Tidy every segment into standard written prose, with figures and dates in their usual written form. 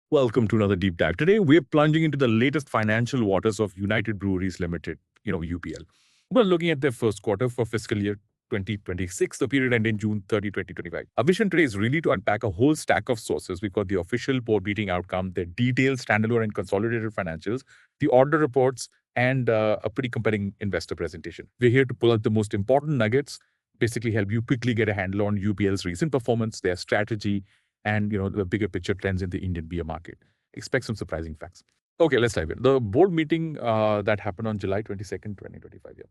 Welcome to another deep dive. Today, we're plunging into the latest financial waters of United Breweries Ltd, UPL. We're looking at their first quarter for fiscal year 2026, the period ending June 30, 2025. Our vision today is really to unpack a whole stack of sources. We've got the official board meeting outcome, the detailed standalone and consolidated financials, the order reports, and a pretty compelling investor presentation. We're here to pull out the most important nuggets, basically help you quickly get a handle on UPL's recent performance, their strategy, and the bigger picture trends in the Indian beer market. Expect some surprising facts. Okay, let's dive in. The board meeting that happened on July 22nd, 2025. Yeah,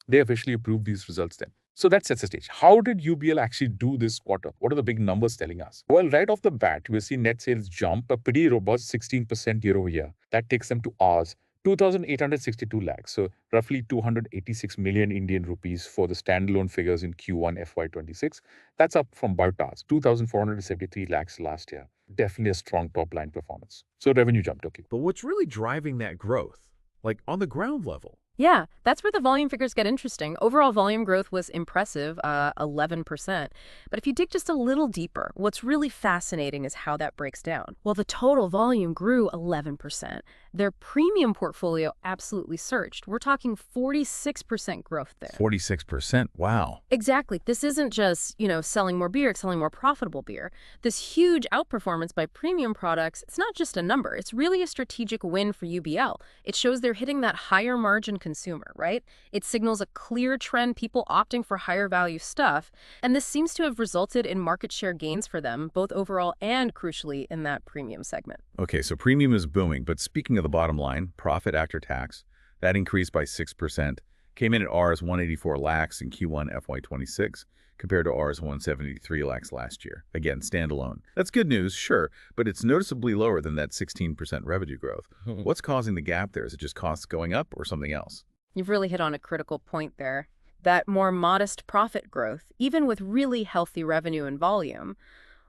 they officially approved these results then. So that sets the stage. How did UBL actually do this quarter? What are the big numbers telling us? Well, right off the bat, we see net sales jump a pretty robust 16% year over year. That takes them to ours. 2,862 lakhs, so roughly 286 million Indian rupees for the standalone figures in Q1 FY26. That's up from about ours, 2,473 lakhs last year. Definitely a strong top line performance. So revenue jumped, okay. But what's really driving that growth? Like on the ground level? Yeah, that's where the volume figures get interesting. Overall volume growth was impressive, 11%. But if you dig just a little deeper, what's really fascinating is how that breaks down. Well, the total volume grew 11%. Their premium portfolio absolutely surged. We're talking 46% growth there. 46%? Wow. Exactly. This isn't just, selling more beer, it's selling more profitable beer. This huge outperformance by premium products, it's not just a number. It's really a strategic win for UBL. It shows they're hitting that higher margin consumer, right? It signals a clear trend, people opting for higher value stuff. And this seems to have resulted in market share gains for them, both overall and crucially in that premium segment. Okay, so premium is booming, but speaking of the bottom line, profit after tax, that increased by 6%, came in at Rs 184 lakhs in Q1 FY26 compared to Rs 173 lakhs last year. Again, standalone. That's good news, sure, but it's noticeably lower than that 16% revenue growth. What's causing the gap there? Is it just costs going up or something else? You've really hit on a critical point there. That more modest profit growth, even with really healthy revenue and volume,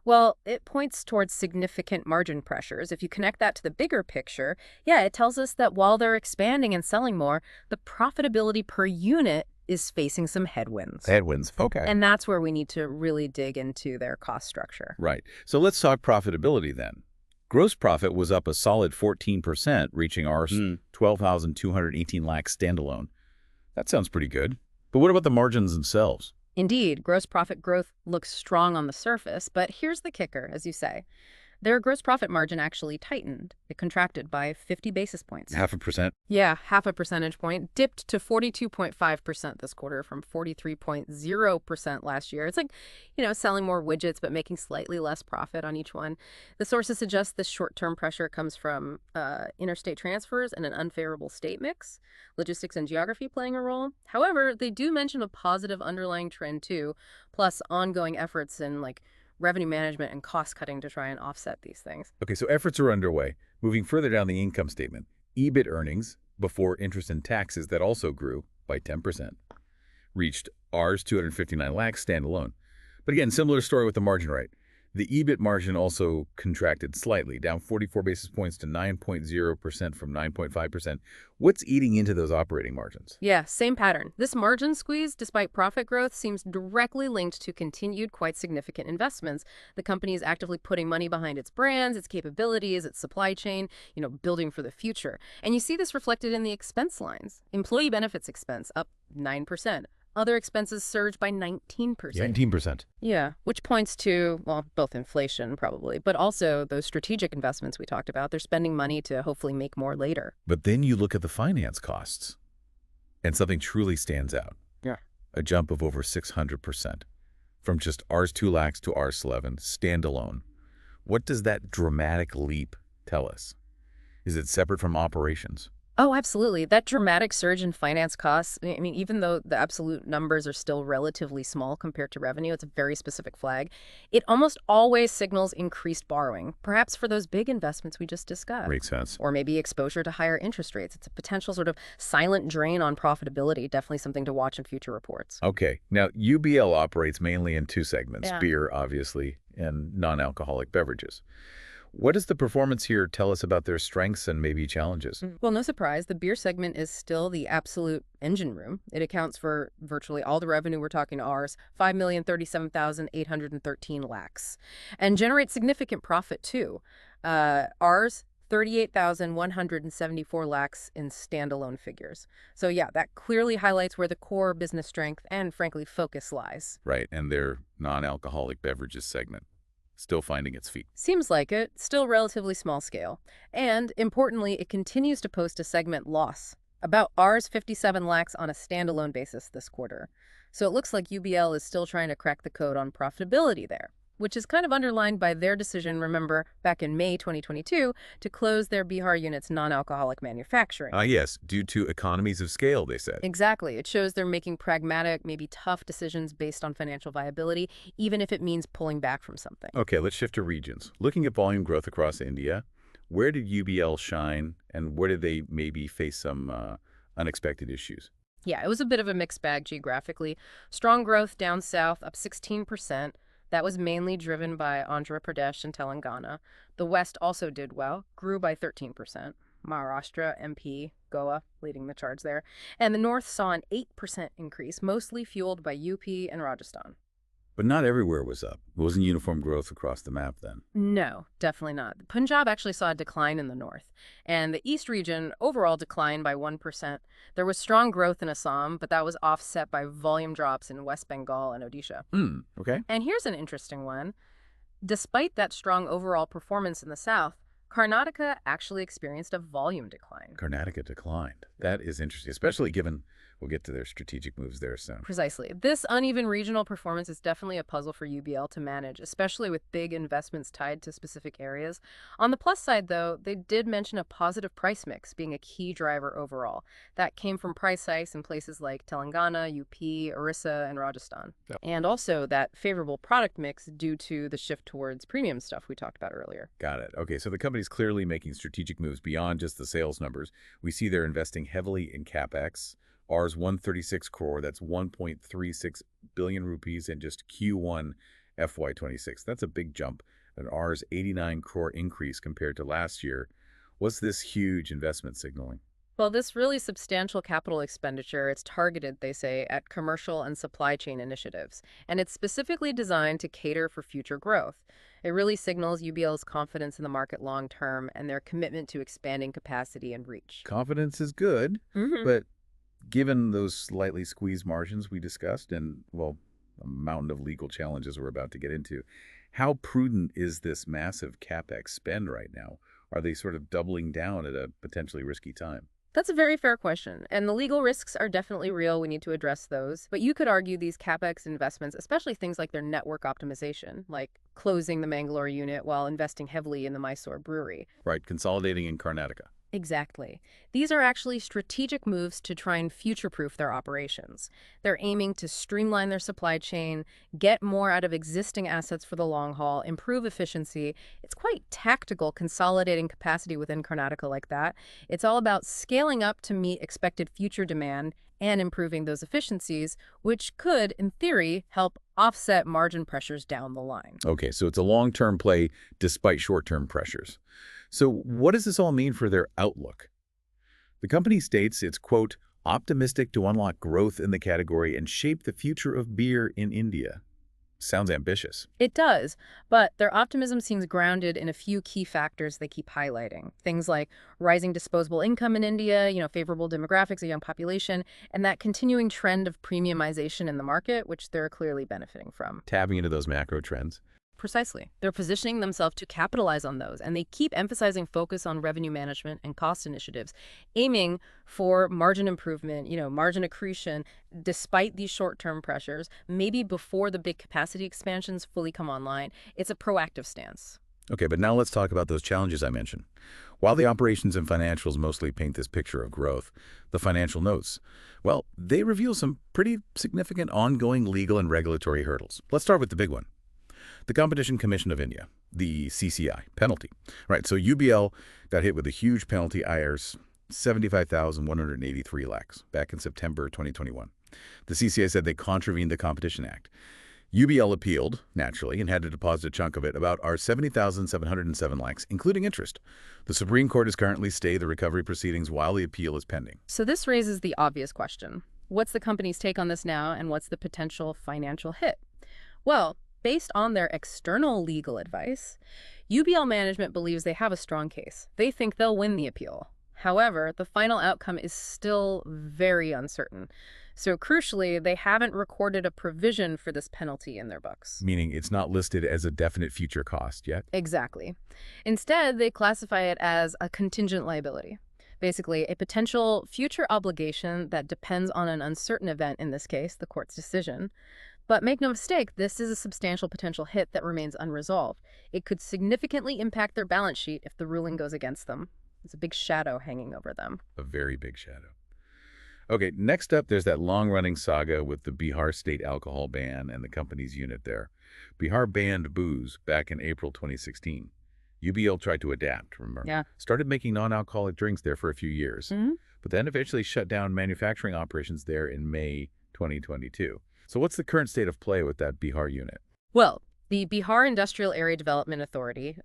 well, it points towards significant margin pressures. If you connect that to the bigger picture, yeah, it tells us that while they're expanding and selling more, the profitability per unit is facing some headwinds. Headwinds, okay. And that's where we need to really dig into their cost structure. Right. So let's talk profitability then. Gross profit was up a solid 14%, reaching Rs 12,218 lakhs standalone. That sounds pretty good. But what about the margins themselves? Indeed, gross profit growth looks strong on the surface, but here's the kicker, as you say. Their gross profit margin actually tightened. It contracted by 50 basis points. 0.5%? Yeah, half a percentage point. Dipped to 42.5% this quarter from 43.0% last year. It's like, selling more widgets but making slightly less profit on each one. The sources suggest this short-term pressure comes from interstate transfers and an unfavorable state mix, logistics and geography playing a role. However, they do mention a positive underlying trend too, plus ongoing efforts in revenue management and cost cutting to try and offset these things. Okay, so efforts are underway. Moving further down the income statement, EBIT earnings before interest and taxes that also grew by 10%, reached Rs 259 lakhs standalone. But again, similar story with the margin rate. The EBIT margin also contracted slightly, down 44 basis points to 9.0% from 9.5%. What's eating into those operating margins? Yeah, same pattern. This margin squeeze, despite profit growth, seems directly linked to continued quite significant investments. The company is actively putting money behind its brands, its capabilities, its supply chain, building for the future. And you see this reflected in the expense lines. Employee benefits expense up 9%. Other expenses surged by 19%. 19%. Yeah, which points to, well, both inflation probably, but also those strategic investments we talked about. They're spending money to hopefully make more later. But then you look at the finance costs, and something truly stands out. Yeah. A jump of over 600%, from just Rs 2 lakhs to Rs 11, standalone. What does that dramatic leap tell us? Is it separate from operations? Oh, absolutely. That dramatic surge in finance costs, even though the absolute numbers are still relatively small compared to revenue, it's a very specific flag. It almost always signals increased borrowing, perhaps for those big investments we just discussed. Makes sense. Or maybe exposure to higher interest rates. It's a potential sort of silent drain on profitability, definitely something to watch in future reports. Okay. Now, UBL operates mainly in two segments, Yeah. Beer, obviously, and non-alcoholic beverages. What does the performance here tell us about their strengths and maybe challenges? Well, no surprise, the beer segment is still the absolute engine room. It accounts for virtually all the revenue. We're talking Rs, 5,037,813 lakhs, and generates significant profit too. Ours, 38,174 lakhs in standalone figures. So yeah, that clearly highlights where the core business strength and, frankly, focus lies. Right, and their non-alcoholic beverages segment still finding its feet. Seems like it, still relatively small scale. And, importantly, it continues to post a segment loss, about Rs 57 lakhs on a standalone basis this quarter. So it looks like UBL is still trying to crack the code on profitability there, which is kind of underlined by their decision, remember, back in May 2022, to close their Bihar unit's non-alcoholic manufacturing. Yes, due to economies of scale, they said. Exactly. It shows they're making pragmatic, maybe tough decisions based on financial viability, even if it means pulling back from something. Okay, let's shift to regions. Looking at volume growth across India, where did UBL shine and where did they maybe face some unexpected issues? Yeah, it was a bit of a mixed bag geographically. Strong growth down south, up 16%. That was mainly driven by Andhra Pradesh and Telangana. The west also did well, grew by 13%. Maharashtra, MP, Goa leading the charge there. And the north saw an 8% increase, mostly fueled by UP and Rajasthan. But not everywhere was up. It wasn't uniform growth across the map then. No, definitely not. Punjab actually saw a decline in the north, and the east region overall declined by 1%. There was strong growth in Assam, but that was offset by volume drops in West Bengal and Odisha. Okay. And here's an interesting one. Despite that strong overall performance in the south, Karnataka actually experienced a volume decline. Karnataka declined. That is interesting, especially given we'll get to their strategic moves there soon. Precisely. This uneven regional performance is definitely a puzzle for UBL to manage, especially with big investments tied to specific areas. On the plus side, though, they did mention a positive price mix being a key driver overall. That came from price hikes in places like Telangana, UP, Orissa, and Rajasthan. Yep. And also that favorable product mix due to the shift towards premium stuff we talked about earlier. Got it. Okay, so the company's clearly making strategic moves beyond just the sales numbers. We see they're investing heavily in CapEx. Rs 136 crore, that's 1.36 billion rupees in just Q1 FY26. That's a big jump, an Rs 89 crore increase compared to last year. What's this huge investment signaling? Well, this really substantial capital expenditure, it's targeted, they say, at commercial and supply chain initiatives, and it's specifically designed to cater for future growth. It really signals UBL's confidence in the market long term and their commitment to expanding capacity and reach. Confidence is good, but given those slightly squeezed margins we discussed and, well, a mountain of legal challenges we're about to get into, how prudent is this massive CapEx spend right now? Are they sort of doubling down at a potentially risky time? That's a very fair question, and the legal risks are definitely real. We need to address those. But you could argue these CapEx investments, especially things like their network optimization, like closing the Mangalore unit while investing heavily in the Mysore brewery. Right, consolidating in Karnataka. Exactly. These are actually strategic moves to try and future-proof their operations. They're aiming to streamline their supply chain, get more out of existing assets for the long haul, improve efficiency. It's quite tactical consolidating capacity within Karnataka like that. It's all about scaling up to meet expected future demand and improving those efficiencies, which could, in theory, help offset margin pressures down the line. Okay, so it's a long-term play despite short-term pressures. So what does this all mean for their outlook? The company states it's, quote, optimistic to unlock growth in the category and shape the future of beer in India. Sounds ambitious. It does, but their optimism seems grounded in a few key factors they keep highlighting. Things like rising disposable income in India, favorable demographics, a young population, and that continuing trend of premiumization in the market, which they're clearly benefiting from. Tapping into those macro trends. Precisely. They're positioning themselves to capitalize on those, and they keep emphasizing focus on revenue management and cost initiatives, aiming for margin improvement, margin accretion, despite these short-term pressures, maybe before the big capacity expansions fully come online. It's a proactive stance. Okay, but now let's talk about those challenges I mentioned. While the operations and financials mostly paint this picture of growth, the financial notes, well, they reveal some pretty significant ongoing legal and regulatory hurdles. Let's start with the big one. The Competition Commission of India, the CCI, penalty. Right, so UBL got hit with a huge penalty, Rs 75,183 lakhs, back in September 2021. The CCI said they contravened the Competition Act. UBL appealed, naturally, and had to deposit a chunk of it, about Rs 70,707 lakhs, including interest. The Supreme Court has currently stayed the recovery proceedings while the appeal is pending. So this raises the obvious question. What's the company's take on this now, and what's the potential financial hit? Well, Based on their external legal advice, UBL management believes they have a strong case. They think they'll win the appeal. However, the final outcome is still very uncertain. So crucially, they haven't recorded a provision for this penalty in their books. Meaning it's not listed as a definite future cost yet? Exactly. Instead, they classify it as a contingent liability. Basically, a potential future obligation that depends on an uncertain event, in this case, the court's decision. But make no mistake, this is a substantial potential hit that remains unresolved. It could significantly impact their balance sheet if the ruling goes against them. There's a big shadow hanging over them. A very big shadow. Okay, next up, there's that long-running saga with the Bihar state alcohol ban and the company's unit there. Bihar banned booze back in April 2016. UBL tried to adapt, remember? Yeah. Started making non-alcoholic drinks there for a few years, Mm-hmm. but then eventually shut down manufacturing operations there in May 2022. So what's the current state of play with that Bihar unit? Well, the Bihar Industrial Area Development Authority,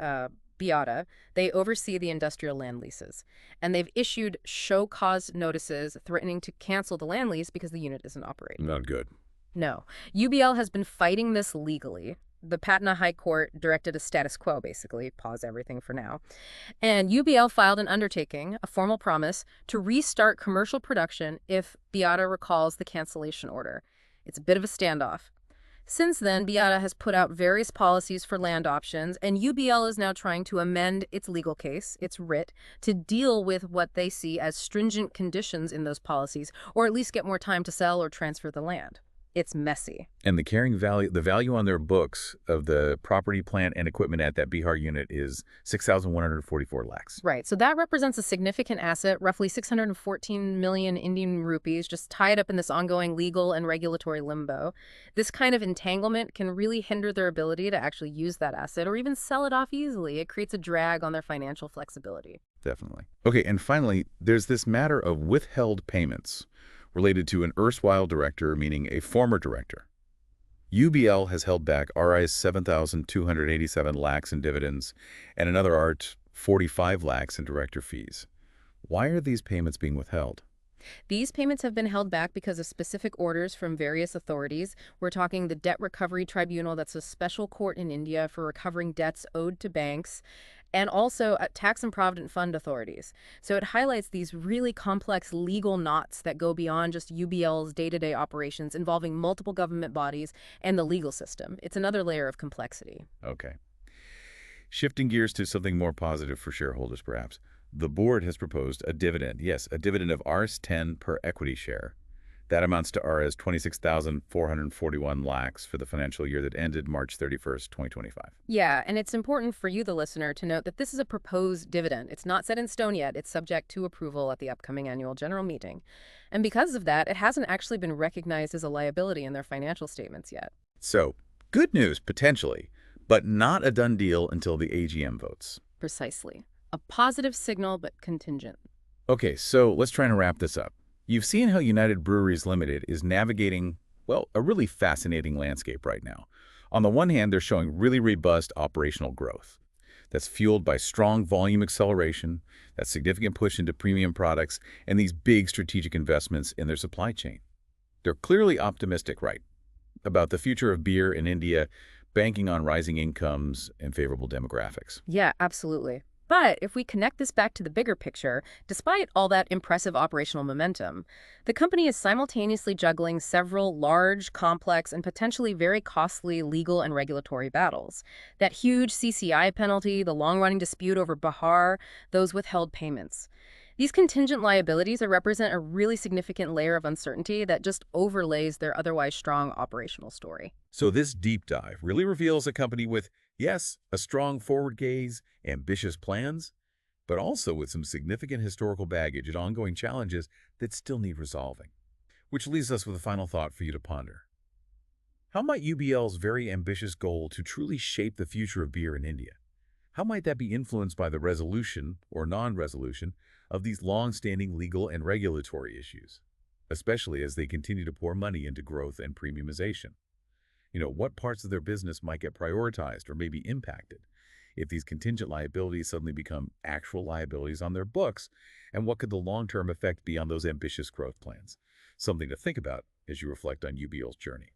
BIATA, they oversee the industrial land leases. And they've issued show cause notices threatening to cancel the land lease because the unit isn't operating. Not good. No. UBL has been fighting this legally. The Patna High Court directed a status quo, basically, pause everything for now. And UBL filed an undertaking, a formal promise, to restart commercial production if BIATA recalls the cancellation order. It's a bit of a standoff. Since then, BIATA has put out various policies for land options, and UBL is now trying to amend its legal case, its writ, to deal with what they see as stringent conditions in those policies, or at least get more time to sell or transfer the land. It's messy. And the carrying value, the value on their books of the property, plant, and equipment at that Bihar unit is 6,144 lakhs. Right, so that represents a significant asset, roughly 614 million Indian rupees, just tied up in this ongoing legal and regulatory limbo. This kind of entanglement can really hinder their ability to actually use that asset or even sell it off easily. It creates a drag on their financial flexibility. Definitely. Okay, and finally, there's this matter of withheld payments related to an erstwhile director, meaning a former director. UBL has held back RI's 7,287 lakhs in dividends and another Rt 45 lakhs in director fees. Why are these payments being withheld? These payments have been held back because of specific orders from various authorities. We're talking the Debt Recovery Tribunal, that's a special court in India for recovering debts owed to banks, and also tax and provident fund authorities. So it highlights these really complex legal knots that go beyond just UBL's day-to-day operations, involving multiple government bodies and the legal system. It's another layer of complexity. Okay. Shifting gears to something more positive for shareholders, perhaps. The board has proposed a dividend. Yes, a dividend of Rs 10 per equity share. That amounts to Rs 26,441 lakhs for the financial year that ended March 31st, 2025. Yeah, and it's important for you, the listener, to note that this is a proposed dividend. It's not set in stone yet. It's subject to approval at the upcoming annual general meeting. And because of that, it hasn't actually been recognized as a liability in their financial statements yet. So, good news, potentially, but not a done deal until the AGM votes. Precisely. A positive signal, but contingent. Okay, so let's try and wrap this up. You've seen how United Breweries Ltd is navigating, well, a really fascinating landscape right now. On the one hand, they're showing really robust operational growth that's fueled by strong volume acceleration, that significant push into premium products, and these big strategic investments in their supply chain. They're clearly optimistic, right, about the future of beer in India, banking on rising incomes and favorable demographics. Yeah, absolutely. But if we connect this back to the bigger picture, despite all that impressive operational momentum, the company is simultaneously juggling several large, complex, and potentially very costly legal and regulatory battles. That huge CCI penalty, the long-running dispute over Bihar, those withheld payments. These contingent liabilities represent a really significant layer of uncertainty that just overlays their otherwise strong operational story. So this deep dive really reveals a company with, yes, a strong forward gaze, ambitious plans, but also with some significant historical baggage and ongoing challenges that still need resolving. Which leaves us with a final thought for you to ponder. How might UBL's very ambitious goal to truly shape the future of beer in India? How might that be influenced by the resolution or non-resolution of these long-standing legal and regulatory issues, especially as they continue to pour money into growth and premiumization? What parts of their business might get prioritized or maybe impacted if these contingent liabilities suddenly become actual liabilities on their books? And what could the long-term effect be on those ambitious growth plans? Something to think about as you reflect on UBL's journey.